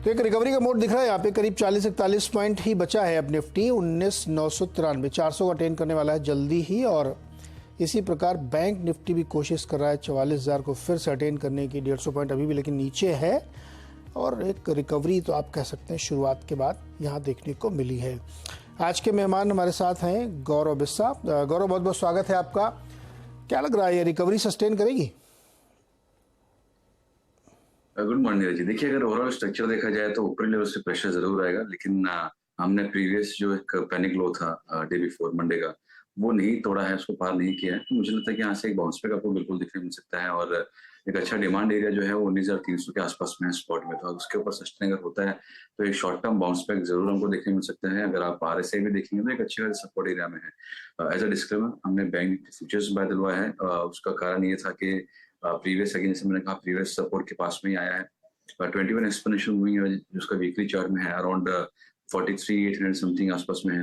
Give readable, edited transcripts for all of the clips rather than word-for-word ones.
तो एक रिकवरी का मोड दिख रहा है यहाँ पे, करीब 40-41 पॉइंट ही बचा है अब निफ्टी 19,993 400 का अटेन करने वाला है जल्दी ही। और इसी प्रकार बैंक निफ्टी भी कोशिश कर रहा है 44,000 को फिर से अटेन करने की। 150 पॉइंट अभी भी लेकिन नीचे है और एक रिकवरी तो आप कह सकते हैं शुरुआत के बाद यहाँ देखने को मिली है। आज के मेहमान हमारे साथ हैं गौरव बिस्सा। गौरव, बहुत बहुत स्वागत है आपका। क्या लग रहा है, ये रिकवरी सस्टेन करेगी? गुड मॉर्निंग जी। देखिए, अगर ओवरऑल स्ट्रक्चर देखा जाए तो ऊपरी लेवल से प्रेशर जरूर आएगा, लेकिन हमने प्रीवियस जो एक पैनिक लो था डे बिफोर मंडे का, वो नहीं तोड़ा है, उसको पार नहीं किया है। तो मुझे लगता है कि यहाँ से एक बाउंस बैक आपको बिल्कुल दिखने मिल सकता है और एक अच्छा डिमांड एरिया जो है वो 19,300 के आसपास में स्पॉट में था। उसके ऊपर सस्टेन अगर होता है तो एक शॉर्ट टर्म बाउंस बैक जरूर हमको देखने मिल सकता है। अगर आप RSI भी देखेंगे तो एक अच्छे खासे सपोर्ट एरिया में है। एज अ डिस्क्लेमर, हमने बैंक फ्यूचर्स बाय दिलवाया है। उसका कारण ये था कि प्रीवियस अगेन जैसे मैंने कहा प्रीवियस सपोर्ट के पास में ही आया है। 21 एक्सपोनेंशियल मूविंग एवरेज जिसका वीकली चार्ट में है अराउंड 43,800 समथिंग आसपास में है।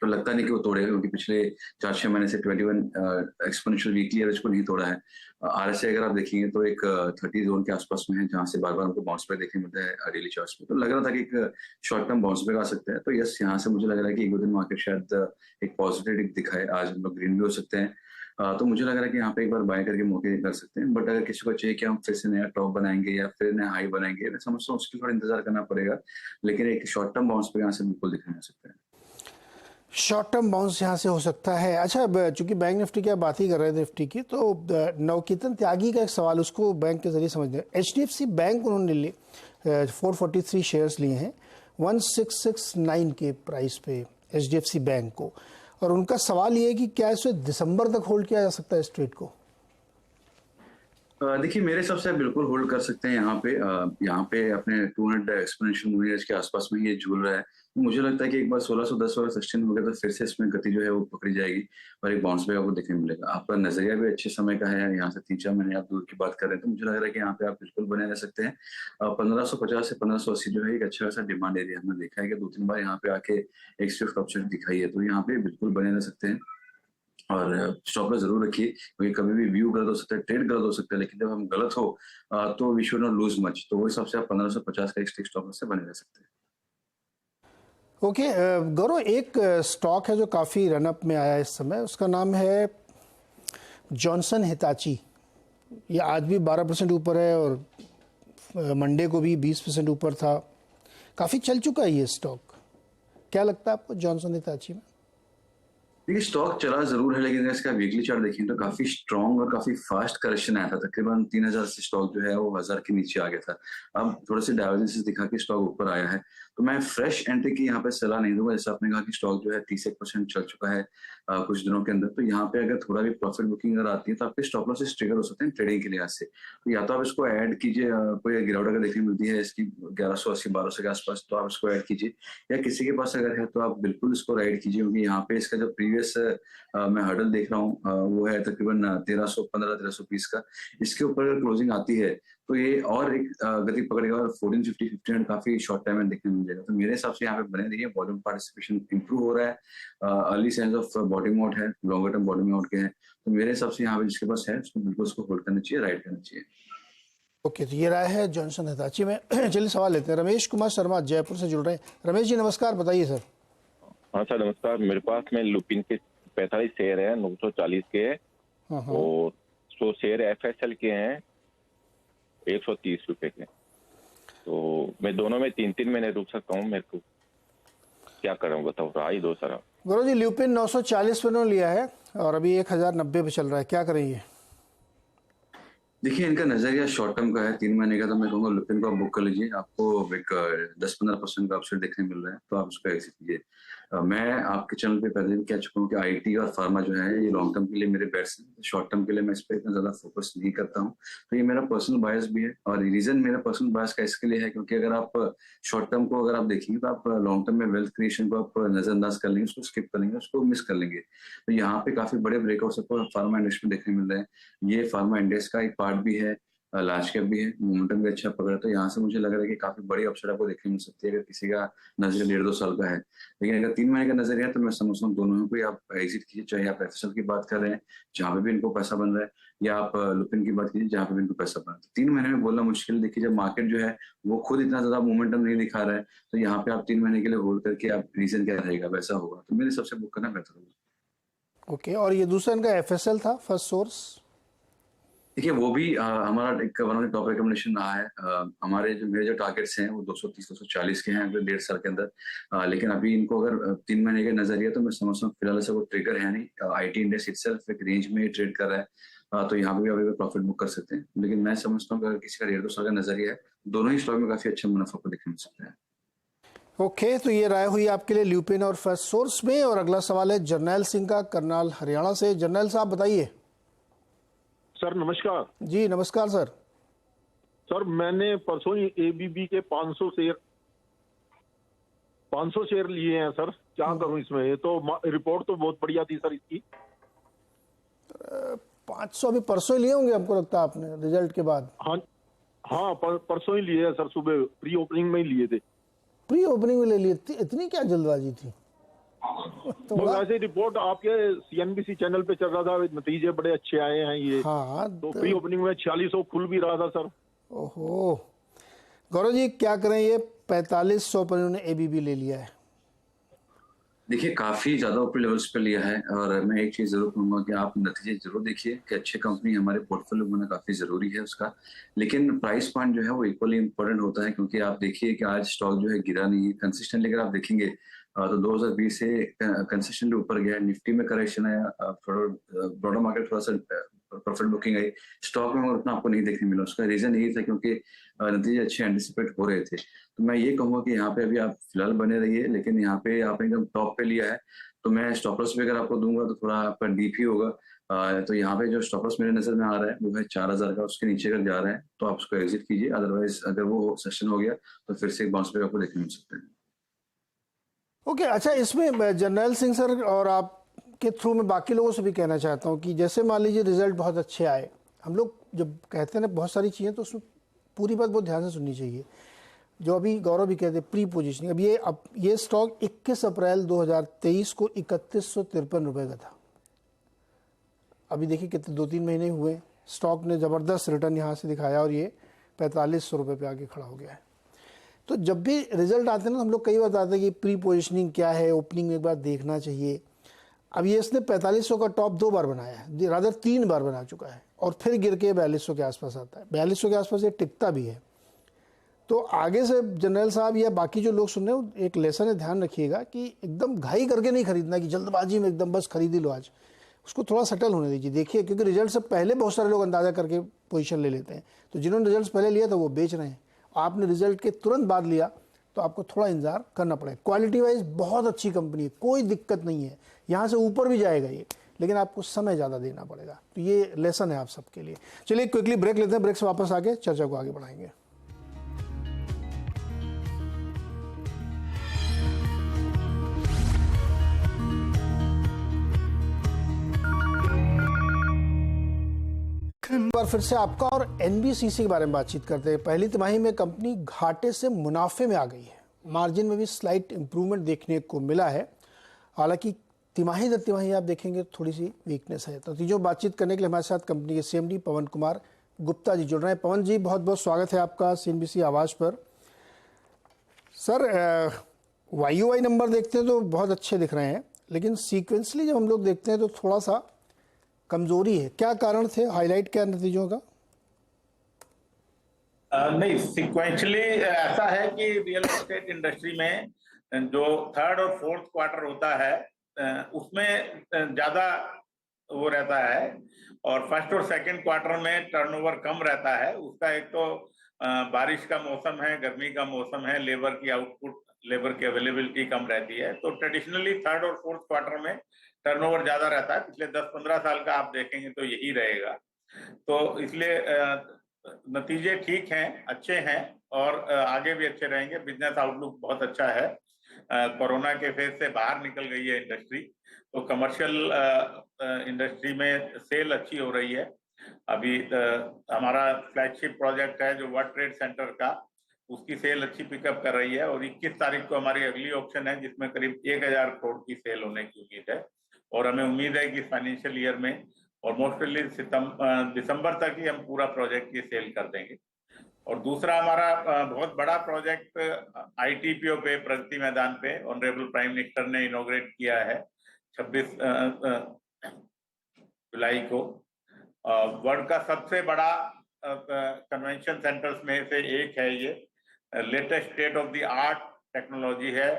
तो लगता नहीं कि वो तोड़ेगा, क्योंकि पिछले 4-6 महीने से 21 एक्सपोनेंशियल वीकली एवरेज को नहीं तोड़ा है। RSI अगर आप देखेंगे तो एक 30 जोन के आसपास में है, जहां से बार बार हमको बाउंस बैक देखने मिलता है डेली चार्ट्स में। तो लग रहा था कि एक शॉर्ट टर्म बाउंस बैक आ सकता है। तो यस, यहाँ से मुझे लग रहा है कि एक दो दिन मार्केट शायद एक पॉजिटिव दिखाए। आज हम लोग ग्रीन भी हो सकते हैं। तो मुझे लग रहा है कि यहाँ पे एक बार बाय करके मौके कर सकते हैं। बट अगर किसी को चाहिए कि हम फिर से नया टॉप बनाएंगे या फिर नया हाई बनाएंगे, मैं समझता हूँ उसके लिए थोड़ा इंतजार करना पड़ेगा। लेकिन एक शॉर्ट टर्म बाउंस पे यहाँ से बिल्कुल दिखने मिल सकता है। शॉर्ट टर्म बाउंस यहाँ से हो सकता है। अच्छा, चूंकि बैंक निफ्टी की आप बात ही कर रहे थे निफ्टी की, तो नवकीर्तन त्यागी का एक सवाल उसको बैंक के जरिए समझते हैं। HDFC बैंक उन्होंने लिए 443 शेयर्स लिए हैं 1669 के प्राइस पे HDFC बैंक को, और उनका सवाल ये है कि क्या इसे दिसंबर तक होल्ड किया जा सकता है इस ट्रेड को? देखिए, मेरे हिसाब से आप बिल्कुल होल्ड कर सकते हैं। यहाँ पे अपने 200 एक्सपोनेंशियल मूविंग एवरेज के आसपास में ये झूल रहा है। तो मुझे लगता है कि एक बार 1610 वाला सस्टेन हो गया तो फिर से इसमें गति जो है वो पकड़ी जाएगी और एक बाउंस बैक आपको देखने मिलेगा। आपका नजरिया भी अच्छे समय का है, यहाँ से 3-4 महीने आप दूर की बात कर रहे हैं, तो मुझे लग रहा है कि यहाँ पे आप बिल्कुल बने रह सकते हैं। 1550 से 1580 जो है एक अच्छा खासा डिमांड एरिया हमने देखा है कि 2-3 बार यहाँ पे आके एक स्विफ्ट अपसाइड दिखाई है। तो यहाँ पे बिल्कुल बने रह सकते हैं और स्टॉप लॉस जरूर रखिए, क्योंकि कभी भी व्यू गलत हो सकता है, ट्रेड गलत हो सकता है, लेकिन जब हम गलत हो तो we should not lose much. तो वो हिसाब से आप 1550 का एक स्टॉप लॉस से बने रह सकते हैं। ओके, गौरव, एक स्टॉक है जो काफ़ी रनअप में आया इस समय, उसका नाम है जॉनसन हिताची। ये आज भी 12% ऊपर है और मंडे को भी 20% ऊपर था। काफ़ी चल चुका है ये स्टॉक। क्या लगता है आपको जॉनसन हिताची में? देखिए, स्टॉक चला जरूर है, लेकिन इसका वीकली चार्ट देखिए तो काफी स्ट्रॉन्ग और काफी फास्ट करेक्शन आया था। तकरीबन 3,000 से स्टॉक जो है वो 1,000 के नीचे आ गया था। अब थोड़े से डाइवर्जेंसेस दिखा के स्टॉक ऊपर आया है। तो मैं फ्रेश एंट्री की यहाँ पे सलाह नहीं दूंगा। जैसे आपने कहा कि स्टॉक जो है 30% चल चुका है कुछ दिनों के अंदर, तो यहाँ पे अगर थोड़ा भी प्रॉफिट बुकिंग अगर आती है तो आपके स्टॉप लॉसेस ट्रिगर हो सकते हैं ट्रेडिंग के लिहाज से। तो या तो आप इसको ऐड कीजिए, कोई गिरावट अगर देखने मिलती है इसकी 1180-1200 के आसपास, तो आप इसको ऐड कीजिए, या किसी के पास अगर है तो आप बिल्कुल इसको राइड कीजिए, क्योंकि यहाँ पे इसका जो प्रीवियस मैं हर्डल देख रहा हूँ वो है तकरीबन 1315-1320 का। इसके ऊपर अगर क्लोजिंग आती है तो ये और एक गति पकड़ेगा और 1450-1500 काफी शॉर्ट टाइम में देखने मिल जाएगा। तो मेरे हिसाब से यहाँ पे बने रहिए। वॉल्यूम पार्टिसिपेशन इंप्रूव हो रहा है, early signs of bottom out है, लॉन्गर टर्म बॉटम आउट के हैं। तो मेरे हिसाब से यहाँ पे जिसके पास है उसको बिल्कुल उसको होल्ड करना चाहिए, राइड करना चाहिए। ओके, तो ये राय है जॉनसन हिताची में। चलिए सवाल लेते हैं। रमेश कुमार शर्मा जयपुर से जुड़ रहे हैं। रमेश जी नमस्कार, बताइए सर। हाँ सर नमस्कार। मेरे पास में लुपिन के 45 शेयर है, 940 के है, और 100 शेयर FSL के हैं 130 रुपए के। तो मैं दोनों में 3-3 महीने रुक सकता हूँ। मेरे को क्या करूँ बताओ, राय दो सर। गौरव जी, ल्यूपिन 940 पे उन्होंने लिया है और अभी 1090 पे चल रहा है, क्या करेंगे? देखिए, इनका नजरिया शॉर्ट टर्म का है, 3 महीने का। तो मैं कहूँगा लुपिन को आप बुक कर लीजिए। आपको एक 10-15% का अपसाइड देखने मिल रहा है, तो आप उसका एग्जिट कीजिए। मैं आपके चैनल पे पहले भी कह चुका हूँ कि IT और फार्मा जो है ये लॉन्ग टर्म के लिए मेरे बेट्स हैं। शॉर्ट टर्म के लिए मैं इस पर इतना ज्यादा फोकस नहीं करता हूँ। तो ये मेरा पर्सनल बायस भी है, और रीजन मेरा पर्सनल बायस का इसके लिए है क्योंकि अगर आप शॉर्ट टर्म को अगर आप देखेंगे तो आप लॉन्ग टर्म में वेल्थ क्रिएशन को आप नजरअंदाज कर लेंगे, उसको स्किप कर लेंगे, उसको मिस कर लेंगे। तो यहाँ पे काफी बड़े ब्रेकआउट्स आपको फार्मा इंडस्ट्री में देखने मिल रहे हैं। ये फार्मा इंडेक्स का एक पार्ट भी है, लार्ज कैप भी है, मोमेंटम भी अच्छा पकड़ा। तो यहाँ से मुझे लग रहा है कि काफी बड़ी अपसाइड आपको देखने मिल सकती है अगर किसी का नजरिया 1.5-2 साल का है। लेकिन अगर 3 महीने का नजरिया है तो मैं समझता हूँ दोनों को ही आप एग्जिट कीजिए। चाहे आप FSL की बात कर रहे हैं जहाँ पे भी इनको पैसा बन रहा है, या आप लुपिन की बात कीजिए जहाँ पे भी इनको पैसा बना। 3 महीने में बोलना मुश्किल। देखिए जब मार्केट जो है वो खुद इतना ज़्यादा मोमेंटम नहीं दिखा रहा है, तो यहाँ पे आप 3 महीने के लिए होल्ड करके आप रीज़न क्या रहेगा वैसा होगा। तो मेरे हिसाब से बुक करना बेहतर होगा। ओके, और ये दूसरा इनका एफएसएल था, फर्स्ट सोर्स। देखिए वो भी हमारा एक one of the top recommendation रहा है। हमारे जो मेजर टारगेट्स हैं वो 230-240 के हैं अगले 1.5 साल के अंदर। लेकिन अभी इनको अगर 3 महीने के नजरिए तो मैं समझता हूँ फिलहाल ऐसा कोई ट्रिगर है नहीं। आईटी इंडेक्स इटसेल्फ एक रेंज में ट्रेड कर रहा है, तो यहाँ पे भी अभी प्रॉफिट बुक कर सकते हैं। लेकिन मैं समझता हूँ कि अगर किसी का 1.5-2 साल का नजरिया है, दोनों ही स्टॉक में काफी अच्छा मुनाफा को देखने मिल सकता है। ओके, तो ये राय हुई आपके लिए ल्यूपिन और फर्स्ट सोर्स में। और अगला सवाल है जर्नैल सिंह का, करनाल हरियाणा से। जर्नैल साहब बताइए। सर नमस्कार। जी नमस्कार सर। सर मैंने परसों ही एबीबी के 500 शेयर लिए हैं सर, क्या करूं इसमें? ये तो रिपोर्ट तो बहुत बढ़िया थी सर इसकी। 500 अभी परसों ही लिए होंगे हमको लगता है आपने, रिजल्ट के बाद। हाँ हाँ, परसों ही लिए हैं सर, सुबह प्री ओपनिंग में ही लिए थे। प्री ओपनिंग में ले लिए? इतनी क्या जल्दबाजी थी? तो वैसे रिपोर्ट आपके सीएनबीसी चैनल पे चल रहा था, नतीजे बड़े अच्छे आए हैं ये। हाँ तो प्री ओपनिंग में 4600 खुल भी रहा था सर। ओहो, गौरव जी क्या करें, ये 4500 पर इन्होंने एबीबी ले लिया है। देखिए काफी ज्यादा ऊपर लेवल्स पे लिया है, और मैं एक चीज जरूर कहूंगा कि आप नतीजे जरूर देखिए कि अच्छे कंपनी हमारे पोर्टफोलियो में होना काफी जरूरी है उसका। लेकिन प्राइस पॉइंट जो है वो इक्वली इंपॉर्टेंट होता है, क्योंकि आप देखिए कि आज स्टॉक जो है गिरा नहीं है कंसिस्टेंटली। अगर आप देखेंगे तो 2020 से कंसिस्टेंटली ऊपर गया है। निफ्टी में करेक्शन आया, ब्रॉडर मार्केट थोड़ा सा प्रॉफिट बुकिंग आई, स्टॉक में उतना आपको नहीं देखने मिला। उसका रीजन यही था क्योंकि नतीजे अच्छे एंटिसिपेट हो रहे थे। तो मैं ये कहूंगा कि यहाँ पे अभी आप फिलहाल बने रहिए, लेकिन यहाँ पे आपने एकदम टॉप पे लिया है, तो मैं स्टॉप लॉस भी अगर आपको दूंगा तो थोड़ा आपका डीप ही होगा। तो यहाँ पे जो स्टॉप लॉस मेरे नजर में आ रहा है वो है 4000 का। उसके नीचे अगर जा रहा है तो आप उसको एग्जिट कीजिए, अदरवाइज अगर वो सेशन हो गया तो फिर से एक बाउंस बैक आपको देखने मिल सकता है। ओके, अच्छा इसमें जर्नैल सिंह सर और आप के थ्रू में बाकी लोगों से भी कहना चाहता हूँ कि जैसे मान लीजिए रिजल्ट बहुत अच्छे आए, हम लोग जब कहते हैं ना बहुत सारी चीज़ें, तो उसमें पूरी बात बहुत ध्यान से सुननी चाहिए। जो अभी गौरव भी कहते हैं प्री पोजीशनिंग, अब ये स्टॉक 21 अप्रैल 2023 को 3153 रुपये का था। अभी देखिए कितने 2-3 महीने हुए, स्टॉक ने ज़बरदस्त रिटर्न यहाँ से दिखाया और ये 4500 रुपये पे आके खड़ा हो गया है। तो जब भी रिजल्ट आते हैं ना, हम लोग कई बार बताते हैं कि प्री पोजीशनिंग क्या है, ओपनिंग में एक बार देखना चाहिए। अब ये इसने 4500 का टॉप 2 बार बनाया है, रादर 3 बार बना चुका है, और फिर गिर के 4200 के आसपास आता है। 4200 के आसपास ये टिकता भी है। तो आगे से जनरल साहब या बाकी जो लोग सुन रहे हो, एक लेसन है, ध्यान रखिएगा कि एकदम घाई करके नहीं खरीदना कि जल्दबाजी में एकदम बस खरीद ही लो आज। उसको थोड़ा सेटल होने दीजिए, देखिए, क्योंकि रिजल्ट से पहले बहुत सारे लोग अंदाजा करके पोजीशन ले लेते हैं। तो जिन्होंने रिजल्ट पहले लिया था वो बेच रहे हैं, आपने रिजल्ट के तुरंत बाद लिया तो आपको थोड़ा इंतजार करना पड़ेगा। क्वालिटी वाइज बहुत अच्छी कंपनी है, कोई दिक्कत नहीं है, यहाँ से ऊपर भी जाएगा ये, लेकिन आपको समय ज़्यादा देना पड़ेगा। तो ये लेसन है आप सबके लिए। चलिए क्विकली ब्रेक लेते हैं, ब्रेक से वापस आके चर्चा को आगे बढ़ाएंगे। एक बार फिर से आपका और एनबीसीसी के बारे में बातचीत करते हैं। पहली तिमाही में कंपनी घाटे से मुनाफे में आ गई है, मार्जिन में भी स्लाइट इंप्रूवमेंट देखने को मिला है। हालांकि तिमाही दर तिमाही आप देखेंगे थोड़ी सी वीकनेस है। तो तीजों बातचीत करने के लिए हमारे साथ कंपनी के सीएमडी पवन कुमार गुप्ता जी जुड़ रहे हैं। पवन जी बहुत बहुत स्वागत है आपका सीएनबीसी आवाज़ पर। सर वाईओवाई नंबर देखते हैं तो बहुत अच्छे दिख रहे हैं, लेकिन सीक्वेंसली जब हम लोग देखते हैं तो थोड़ा सा कमजोरी है। क्या कारण थे, हाईलाइट क्या नतीजों का? नहीं, सिक्वेंशली ऐसा है कि रियल एस्टेट इंडस्ट्री में जो थर्ड और फोर्थ क्वार्टर होता है उसमें ज्यादा वो रहता है, और फर्स्ट और सेकंड क्वार्टर में टर्नओवर कम रहता है। उसका एक तो बारिश का मौसम है, गर्मी का मौसम है, लेबर की आउटपुट, लेबर की अवेलेबिलिटी कम रहती है। तो ट्रेडिशनली थर्ड और फोर्थ क्वार्टर में टर्नओवर ज्यादा रहता है। पिछले 10-15 साल का आप देखेंगे तो यही रहेगा। तो इसलिए नतीजे ठीक हैं, अच्छे हैं, और आगे भी अच्छे रहेंगे। बिजनेस आउटलुक बहुत अच्छा है। कोरोना के फेज से बाहर निकल गई है इंडस्ट्री, तो कमर्शियल इंडस्ट्री में सेल अच्छी हो रही है। अभी हमारा फ्लैगशिप प्रोजेक्ट है जो वर्ल्ड ट्रेड सेंटर का, उसकी सेल अच्छी पिकअप कर रही है। और 21 तारीख को हमारी अगली ऑक्शन है जिसमें करीब 1000 करोड़ की सेल होने की उम्मीद है। और हमें उम्मीद है कि फाइनेंशियल ईयर में और मोस्टली दिसंबर तक ही हम पूरा प्रोजेक्ट की सेल कर देंगे। और दूसरा हमारा बहुत बड़ा प्रोजेक्ट ITPO पे प्रगति मैदान पे ऑनरेबल प्राइम मिनिस्टर ने इनॉग्रेट किया है 26 जुलाई को। वर्ल्ड का सबसे बड़ा कन्वेंशन सेंटर्स में से एक है ये। Latest state of the art technology है।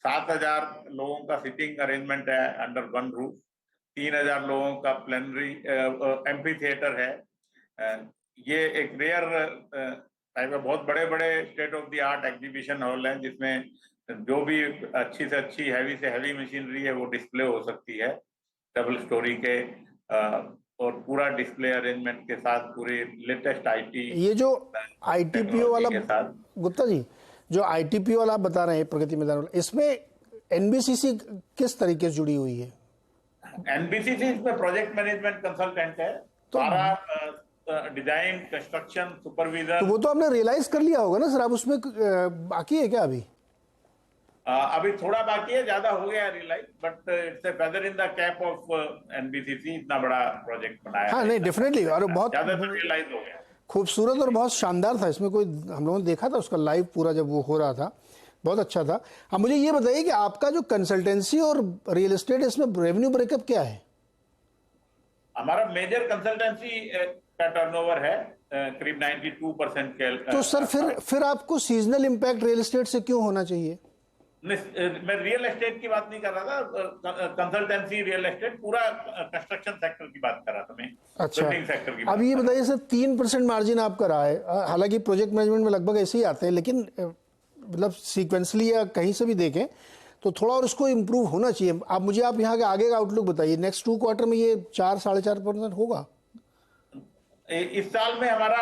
7,000 लोगों का सिटिंग अरेंजमेंट है अंडर वन रूफ। 3,000 लोगों का प्लेनरी एम्फी थिएटर है। ये एक रेयर टाइप का बहुत बड़े बड़े state of the art exhibition hall है, जिसमें जो भी अच्छी से अच्छी हैवी से हैवी मशीनरी है वो डिस्प्ले हो सकती है डबल स्टोरी के, और पूरा डिस्प्ले अरेंजमेंट के साथ पूरी लेटेस्ट IT। ये जो ITPO वाला के साथ गुप्ता जी, जो ITPO वाला आप बता रहे हैं प्रगति मैदान वाला, इसमें NBCC किस तरीके से जुड़ी हुई है? NBCC इसमें प्रोजेक्ट मैनेजमेंट कंसल्टेंट है। सारा डिजाइन, कंस्ट्रक्शन, सुपरविजन। तो वो तो आपने रियलाइज कर लिया होगा ना सर, आप उसमें बाकी है क्या अभी? अभी थोड़ा बाकी है, ज्यादा हो गया realise, but it's a feather in the cap of NBCC। इतना बड़ा प्रोजेक्ट बनाया। हाँ नहीं, डेफिनेटली, और बहुत ज्यादा रियलाइज हो गया। खूबसूरत और बहुत शानदार था। इसमें कोई, हम लोगों ने देखा था उसका लाइव पूरा जब वो हो रहा था, बहुत अच्छा था। अब मुझे ये बताइए कि आपका जो कंसल्टेंसी और रियल एस्टेट, इसमें रेवेन्यू ब्रेकअप क्या है? हमारा मेजर कंसल्टेंसी का टर्नओवर है करीब 92% के। तो सर फिर आपको सीजनल इम्पैक्ट रियल एस्टेट से क्यों होना चाहिए? मैं रियल एस्टेट की बात नहीं कर रहा था, कंसल्टेंसी रियल एस्टेट पूरा कंस्ट्रक्शन सेक्टर की बात कर रहा था मैं। अच्छा, सेक्टर की अब ये बताइए सर, 3% मार्जिन आपका रहा है, हालांकि प्रोजेक्ट मैनेजमेंट में लगभग ऐसे ही आते हैं, लेकिन मतलब सीक्वेंसली या कहीं से भी देखें तो थोड़ा और इसको इम्प्रूव होना चाहिए। आप मुझे यहाँ के आगे का आउटलुक बताइए, नेक्स्ट 2 क्वार्टर में ये 4-4.5% होगा? इस साल में हमारा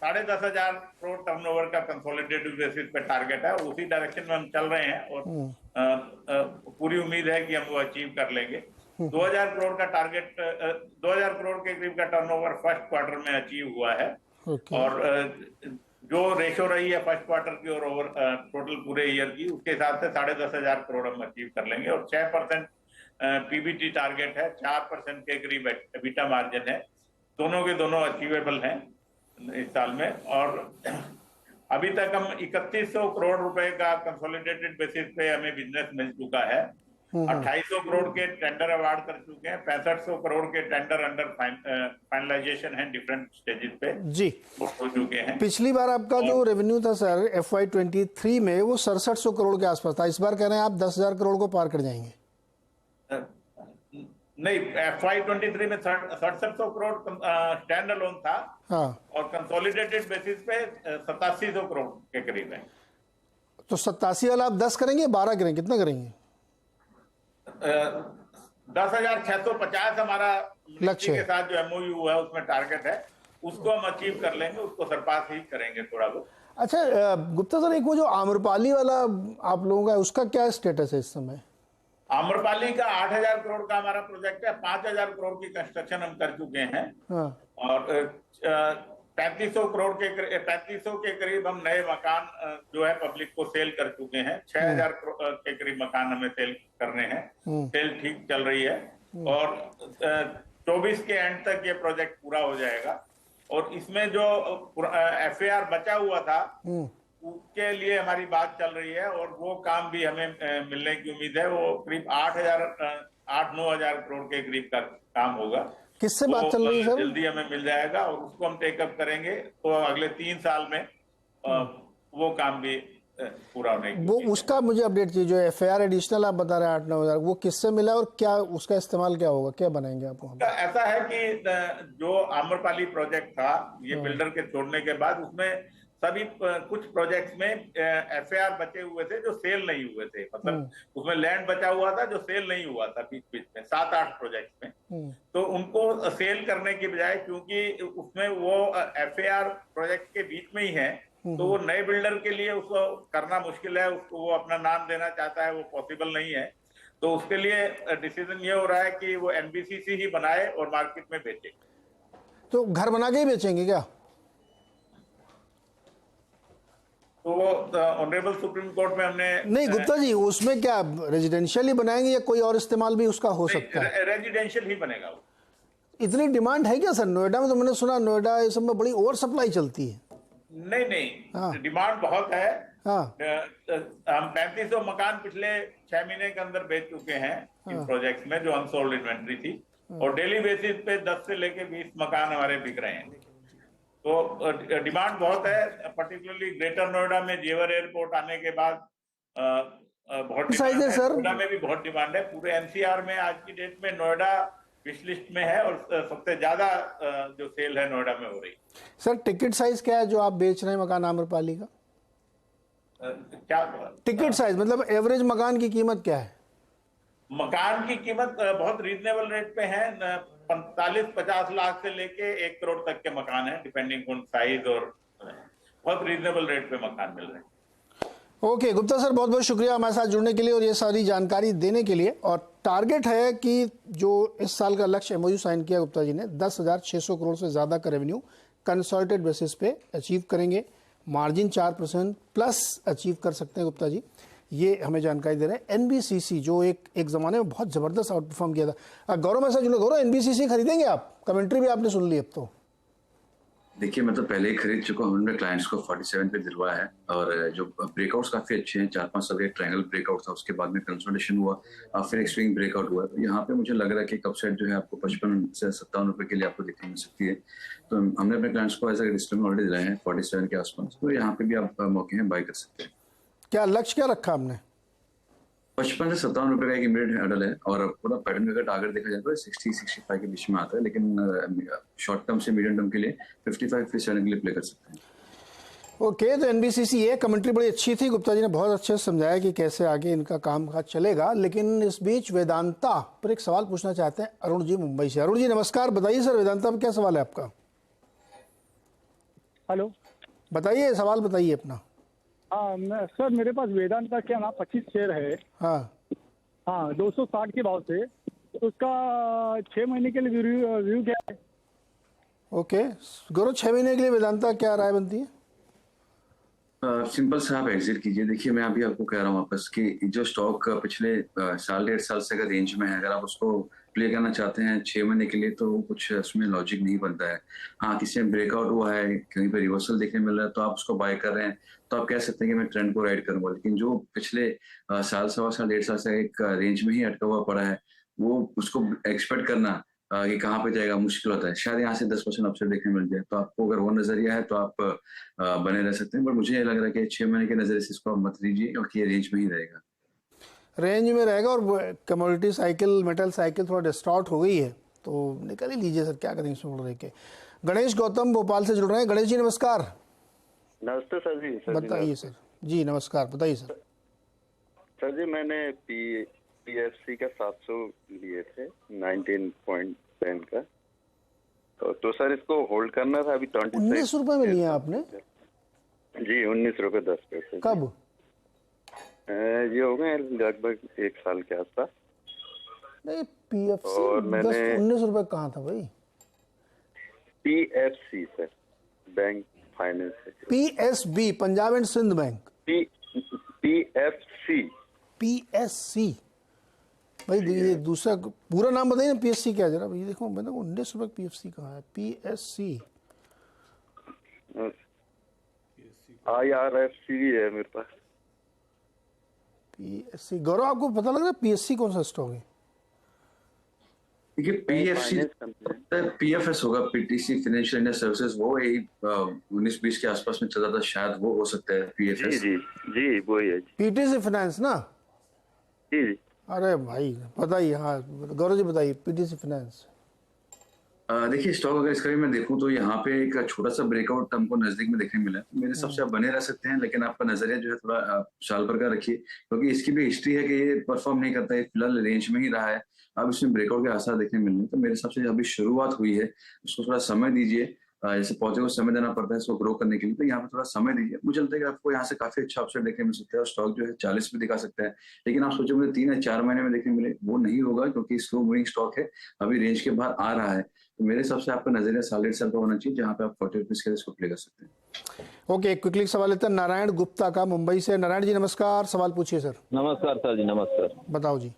10,500 करोड़ टर्नओवर का कंसोलिडेटेड बेसिस पे टारगेट है, उसी डायरेक्शन में हम चल रहे हैं और पूरी उम्मीद है कि हम वो अचीव कर लेंगे। 2,000 करोड़ का टारगेट, 2,000 करोड़ के करीब का टर्नओवर फर्स्ट क्वार्टर में अचीव हुआ है। और जो रेशो रही है फर्स्ट क्वार्टर की और ओवर टोटल पूरे ईयर की, उसके हिसाब से 10,500 करोड़ हम अचीव कर लेंगे। और 6% PBT टारगेट है, 4% के करीब EBITDA मार्जिन है। दोनों के दोनों अचीवेबल हैं इस साल में। और अभी तक हम 3,100 करोड़ रुपए का कंसोलिडेटेड बेसिस पे हमें बिजनेस मिल चुका है। 2,800 करोड़ के टेंडर अवार्ड कर चुके हैं। 6,500 करोड़ के टेंडर अंडर फाइनलाइजेशन है, डिफरेंट स्टेजेस पे जी हो चुके हैं। पिछली बार आपका जो रेवेन्यू था सर FY 23 में, वो 6,700 करोड़ के आसपास था। इस बार कह रहे हैं आप 10,000 करोड़ को पार कर जाएंगे? नहीं, FY 23 में 6,700 करोड़ स्टैंड अलोन था। हाँ, और कंसोलिडेटेड बेसिस पे 8,700 करोड़ के करीब है। तो 87 वाला आप 10 करेंगे, 12 करेंगे, कितना करेंगे? 10,650 हमारा लक्ष्य के साथ जो MOU हुआ है उसमें टारगेट है, उसको हम अचीव कर लेंगे, उसको सरपास ही करेंगे थोड़ा बहुत। अच्छा गुप्ता सर, एक वो जो आम्रपाली वाला आप लोगों का, उसका क्या स्टेटस है इस समय? आम्रपाली का 8,000 करोड़ का हमारा प्रोजेक्ट है। 5,000 करोड़ की कंस्ट्रक्शन हम कर चुके हैं। हाँ। और 3,500 के करीब हम नए मकान जो है पब्लिक को सेल कर चुके हैं। 6,000 के करीब मकान हमें सेल करने हैं। सेल ठीक चल रही है और 24 के एंड तक ये प्रोजेक्ट पूरा हो जाएगा। और इसमें जो FAR बचा हुआ था उसके लिए हमारी बात चल रही है और वो काम भी हमें मिलने की उम्मीद है। वो करीब 8,000-9,000 करोड़ के करीब का काम होगा। किससे बात चल रही है सर? जल्दी हमें मिल जाएगा और उसको हम टेकअप करेंगे तो अगले 3 साल में वो काम भी पूरा होने की। वो उसका मुझे अपडेट चाहिए, जो FAR एडिशनल आप बता रहे हैं 8-9,000, वो किससे मिला और क्या उसका इस्तेमाल क्या होगा, क्या बनाएंगे आप वहाँ? ऐसा है कि जो आम्रपाली प्रोजेक्ट था, ये बिल्डर के छोड़ने के बाद उसमें सभी कुछ प्रोजेक्ट्स में FAR बचे हुए थे जो सेल नहीं हुए थे। मतलब उसमें लैंड बचा हुआ था जो सेल नहीं हुआ था बीच बीच में 7-8 प्रोजेक्ट्स में। तो उनको सेल करने की बजाय, क्योंकि उसमें वो FAR प्रोजेक्ट के बीच में ही है, तो वो नए बिल्डर के लिए उसको करना मुश्किल है। उसको वो अपना नाम देना चाहता है, वो पॉसिबल नहीं है। तो उसके लिए डिसीजन ये हो रहा है कि वो NBCC ही बनाए और मार्केट में बेचे। तो घर बना के ही बेचेंगे क्या? तो वो ऑनरेबल सुप्रीम कोर्ट में हमने नहीं गुप्ता जी, उसमें क्या रेजिडेंशियल ही बनाएंगे या कोई और इस्तेमाल भी उसका हो सकता है? रेजिडेंशियल ही बनेगा वो। इतनी डिमांड है क्या सर नोएडा में? तो मैंने सुना नोएडा इस सब में बड़ी ओवर सप्लाई चलती है। नहीं, हाँ। डिमांड बहुत है। हाँ हम 3500 मकान पिछले 6 महीने के अंदर बेच चुके हैं इन प्रोजेक्ट्स में, जो अनसोल्ड इन्वेंट्री थी, और डेली बेसिस पे 10 से लेके 20 मकान हमारे बिक रहे हैं। तो डिमांड बहुत है, पर्टिकुलरली ग्रेटर नोएडा में जेवर एयरपोर्ट आने के बाद बहुत डिमांड है। नोएडा में भी बहुत डिमांड है। पूरे एनसीआर में आज की डेट में नोएडा विश लिस्ट में है और सबसे ज्यादा जो सेल है नोएडा में हो रही। सर टिकट साइज क्या है जो आप बेच रहे हैं मकान आम्रपाली का? क्या टिकट साइज मतलब एवरेज मकान की कीमत क्या है? मकान की कीमत बहुत रीजनेबल रेट पे है। 45-50 लाख से लेके 1 करोड़ तक के मकान है, डिपेंडिंग ऑन साइज, और बहुत रीजनेबल रेट पे मकान मिल रहे हैं। ओके गुप्ता सर, बहुत बहुत शुक्रिया हमारे साथ जुड़ने के लिए और ये सारी जानकारी देने के लिए। और टारगेट है कि जो इस साल का लक्ष्य एमओयू साइन किया गुप्ता जी ने, 10,600 करोड़ से ज़्यादा का रेवेन्यू कंसोलिडेटेड बेसिस पे अचीव करेंगे। मार्जिन 4% प्लस अचीव कर सकते हैं गुप्ता जी, ये हमें जानकारी दे रहे हैं। एनबीसीसी जो एक ज़माने में बहुत ज़बरदस्त आउट परफॉर्म किया था। गौरव मेरे साथ जुड़े। गौरव, एनबीसीसी खरीदेंगे आप? कमेंट्री भी आपने सुन ली अब तो। देखिए मैं तो पहले ही खरीद चुका हूँ, हमने क्लाइंट्स को 47 पे दिलवाया है, और जो ब्रेकआउट्स काफी अच्छे हैं, 4-5 सब एक ट्रायंगल ब्रेकआउट था, उसके बाद में कंसोलिडेशन हुआ, फिर एक स्विंग ब्रेकआउट हुआ। तो यहाँ पे मुझे लग रहा है कि अपसाइड जो है आपको 55 से 57 रुपए के लिए आपको देखने मिल सकती है। तो हमने अपने क्लाइंट्स को ऐसा डिस्ट्रीम ऑलरेडी दिलाए हैं 47 के आसपास, तो यहाँ पे भी आप मौके हैं बाय कर सकते हैं। क्या लक्ष्य क्या रखा हमने? 55 से 57 रुपए का एक इमीडिएट हर्डल है, और पूरा पैटर्न का टारगेट देखा जाए तो 60-65 के बीच में आता है, लेकिन शॉर्ट टर्म से मीडियम टर्म के लिए 55-57 के लिए प्ले कर सकते हैं। ओके तो एनबीसीसी, ये कमेंट्री बड़ी अच्छी थी, गुप्ता जी ने बहुत अच्छे से समझाया कि कैसे आगे इनका काम काज चलेगा। लेकिन इस बीच वेदांता पर एक सवाल पूछना चाहते हैं अरुण जी मुंबई से। अरुण जी नमस्कार, बताइए सर वेदांता पर क्या सवाल है आपका? हेलो, बताइए सवाल, बताइए अपना। हाँ सर, मेरे पास वेदांता क्या ना 25 शेयर है। हाँ 260 के भाव से, तो उसका 6 महीने के लिए रिव्यू क्या है? ओके गौरव, 6 महीने के लिए वेदांता क्या राय बनती है? सिंपल सा आप एग्जिट कीजिए। देखिए मैं अभी आपको कह रहा हूँ वापस कि जो स्टॉक पिछले साल 1.5 साल से अगर रेंज में है, अगर आप उसको प्ले करना चाहते हैं 6 महीने के लिए, तो कुछ उसमें लॉजिक नहीं बनता है। हाँ किसी में ब्रेकआउट हुआ है, कहीं पे रिवर्सल देखने मिल रहा है, तो आप उसको बाय कर रहे हैं, तो आप कह सकते हैं कि मैं ट्रेंड को राइड करूंगा। लेकिन जो पिछले साल, 1.5 साल से एक रेंज में ही अटका हुआ पड़ा है, वो उसको एक्सपेक्ट करना कि कहाँ पे जाएगा मुश्किल होता है। शायद यहाँ से 10% अपसाइड देखने मिल जाए, तो आपको अगर वो नजरिया है तो आप बने रह सकते हैं। पर मुझे लग रहा है कि 6 महीने के नजरिए से इसको आप मत लीजिए, क्योंकि ये रेंज में ही रहेगा। रेंज में रहेगा, और कमोडिटी साइकिल, मेटल साइकिल थोड़ा डिस्टॉर्ट हो गई है, तो निकल ही लीजिए सर, क्या करेंगे इसमें बोल रहे के। गणेश गौतम भोपाल से जुड़ रहे हैं। गणेश जी नमस्कार। नमस्ते सर जी। बताइए सर जी। नमस्कार, बताइए सर। सर जी मैंने पीएफसी का 700 लिए थे 19.10 का, तो सर इसको होल्ड करना था। अभी 19 रुपए में लिया आपने? जी 19 रुपए 10 पैसे। कब? ये हो गए लगभग 1 साल के आसपास। नहीं पीएफसी 19 रुपए कहाँ था भाई? PFC sir, bank finance. PSB, Punjab and Sind bank. PFC. PSC भाई, ये दूसरा पूरा नाम बताइए ना, पीएससी क्या जरा भाई। देखो मैंने 19 रुपए पीएफसी कहाँ है? पीएससी IRFC है मेरे पास। पीएससी, गौरव आपको पता लग रहा है पीएससी कौन सा स्टॉक है? देखिए पीएफएस होगा, पीटीसी फाइनेंशियल इंडिया सर्विसेज, वो यही 19-20 के आसपास में चल रहा था, शायद वो हो सकता है पीएफएस। जी वो ही है। पीटीसी फाइनेंस ना? जी। अरे भाई बताइए। हाँ गौरव जी बताइए, पीटीसी फाइनेंस। देखिए स्टॉक अगर इसका भी मैं देखूं तो यहाँ पे एक छोटा सा ब्रेकआउट हमको नजदीक में देखने मिला है। मेरे हिसाब से आप बने रह सकते हैं, लेकिन आपका नजरिया जो है थोड़ा साल भर का रखिए, क्योंकि इसकी भी हिस्ट्री है कि ये परफॉर्म नहीं करता है, फिलहाल रेंज में ही रहा है। अब इसमें ब्रेकआउट के आसार देखने मिल रहे हैं, तो मेरे हिसाब से अभी शुरुआत हुई है, उसको थोड़ा समय दीजिए। जैसे पौधे को समय देना पड़ता है इसको ग्रो करने के लिए, तो यहाँ पे थोड़ा समय दीजिए। मुझे लगता है कि आपको यहाँ से काफी अच्छा अपसाइड देखने मिल सकता है, और स्टॉक जो है 40 भी दिखा सकता है। लेकिन आप सोचो मुझे 3 या 4 महीने में देखने मिले, वो नहीं होगा, क्योंकि स्लो मूविंग स्टॉक है, अभी रेंज के बाहर आ रहा है। तो मेरे हिसाब से आपका नजरिया 1.5 साल का होना चाहिए, जहाँ पे आप 40 रुपीज के इसको प्ले कर सकते हैं। ओके क्विकली सवाल लेते हैं नारायण गुप्ता का मुंबई से। नारायण जी नमस्कार, सवाल पूछिए सर। नमस्कार सर जी। नमस्कार। बताओ जी।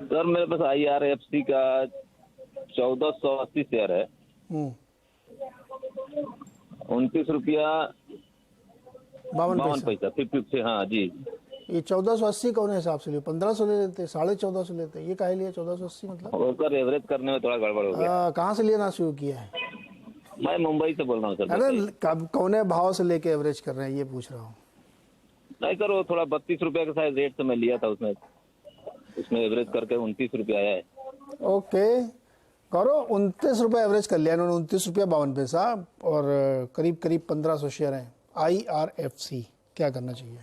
सर मेरे पास IRFC का 1480 शेयर है, 29 रुपया 52 पैसा 50। हाँ जी। ये 1480 कौन हिसाब से लिया? 1500 ले लेते, 1450 लेते, ये काहे लिया 1480? मतलब होकर एवरेज करने में थोड़ा गड़बड़ हो गया। कहाँ से लेना शुरू किया है? मैं मुंबई से बोल रहा हूँ सर। अरे कौन भाव से लेके एवरेज कर रहे हैं ये पूछ रहा हूँ। नहीं सर, वो थोड़ा 32 रुपया का शायद रेट से मैं लिया था, उसमें एवरेज करके 29 रुपया आया है। ओके, करो 29 रुपये एवरेज कर लिया इन्होंने, 29 रुपया 52 पैसा, और करीब करीब 1500 शेयर हैं IRFC। क्या करना चाहिए?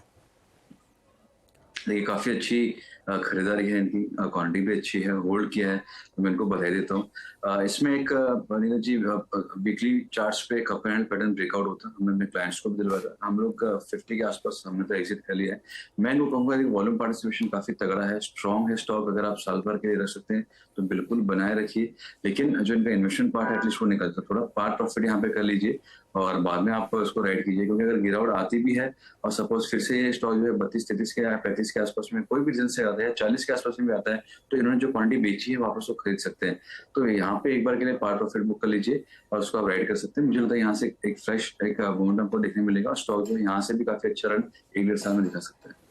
देखिए काफ़ी अच्छी खरीदारी है इनकी, क्वांटिटी भी अच्छी है, होल्ड किया है, तो मैं इनको बधाई देता हूँ। इसमें एक नीरज जी वीकली चार्ट्स पे एक अप एंड पैटर्न ब्रेकआउट होता है, हमने अपने क्लाइंट्स को भी दिलवाया था। हम लोग 50 के आसपास हमने तो एग्जिट कर लिया है। मैं इनको कहूँगा कि वॉल्यूम पार्टिसिपेशन काफ़ी तगड़ा है, स्ट्रॉन्ग है स्टॉक। अगर आप साल भर के लिए रख सकते हैं तो बिल्कुल बनाए रखिए, लेकिन जो इनका इन्वेस्टमेंट पार्ट है एटलीस्ट वो निकलता है, थोड़ा पार्ट प्रॉफिट यहाँ पे कर लीजिए और बाद में आप उसको राइड कीजिए। क्योंकि अगर गिरावट आती भी है और सपोज फिर से ये स्टॉक जो है 32-33 के या 35 के आसपास में कोई भी रीजन से आता है, 40 के आसपास में भी आता है, तो इन्होंने जो क्वांटिटी बेची है वापस वो खरीद सकते हैं। तो यहाँ पे एक बार के लिए पार्ट प्रॉफिट बुक कर लीजिए और उसको आप राइड कर सकते हैं। मुझे लगता है यहाँ से एक फ्रेश एक मोमेंटम को देखने मिलेगा और स्टॉक जो यहाँ से भी काफी अच्छा रन 1-1.5 साल में दिखा सकता है।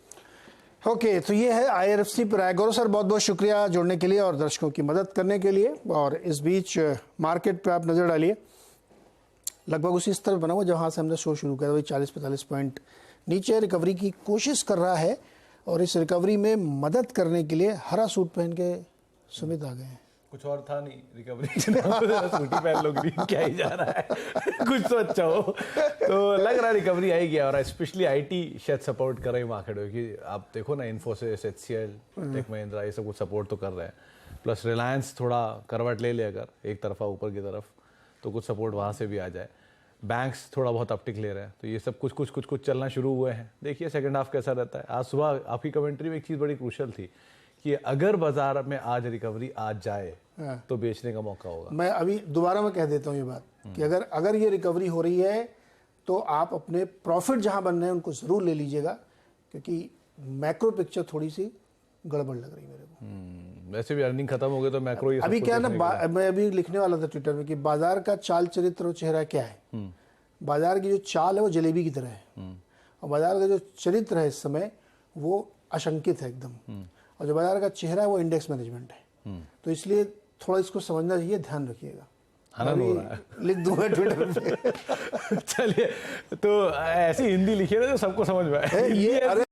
ओके, तो ये है IRFC पर आए। गौरव सर बहुत बहुत शुक्रिया जुड़ने के लिए और दर्शकों की मदद करने के लिए। और इस बीच मार्केट पे आप नज़र डालिए, लगभग उसी स्तर बना हुआ जहाँ से हमने शो शुरू किया था, वही 40-45 पॉइंट नीचे रिकवरी की कोशिश कर रहा है। और इस रिकवरी में मदद करने के लिए हरा सूट पहन के सुमित आ गए हैं। कुछ और था नहीं रिकवरी सूटी पहन लो, ग्रीन क्या ही जा रहा है कुछ तो अच्छा हो। तो लग रहा है रिकवरी आएगी और स्पेशली IT शायद सपोर्ट कर रही है मार्केट में, कि आप देखो ना इन्फोसिस, HCL, टेक महिंद्रा ये सब कुछ सपोर्ट तो कर रहे हैं। प्लस रिलायंस थोड़ा करवट ले अगर एक तरफा ऊपर की तरफ, तो कुछ सपोर्ट वहाँ से भी आ जाए। बैंक्स थोड़ा बहुत अपटिक ले रहे हैं, तो ये सब कुछ चलना शुरू हुए हैं। देखिए सेकंड हाफ कैसा रहता है। आज सुबह आपकी कमेंट्री में एक चीज़ बड़ी क्रूशियल थी कि अगर बाजार में आज रिकवरी आ जाए तो बेचने का मौका होगा। मैं अभी दोबारा मैं कह देता हूँ ये बात कि अगर ये रिकवरी हो रही है तो आप अपने प्रॉफिट जहाँ बन रहे हैं उनको ज़रूर ले लीजिएगा, क्योंकि मैक्रो पिक्चर थोड़ी सी गड़बड़ लग रही है मेरे को। वैसे भी अर्निंग खत्म हो गए तो मैक्रो ये अभी क्या ना, मैं अभी लिखने वाला था ट्विटर में कि बाजार का चाल चरित्र और चेहरा क्या है। बाजार की जो चाल है वो जलेबी की तरह है और बाजार का जो चरित्र है इस समय वो आशंकित है एकदम, और जो बाजार का चेहरा है वो इंडेक्स मैनेजमेंट है। तो इसलिए थोड़ा इसको समझना चाहिए, ध्यान रखिएगा। हनन हो रहा है, लिख दूंगा ट्विटर पे। चलिए, तो ऐसी हिंदी लिखिए ना जो सबको समझ में आए। ये अरे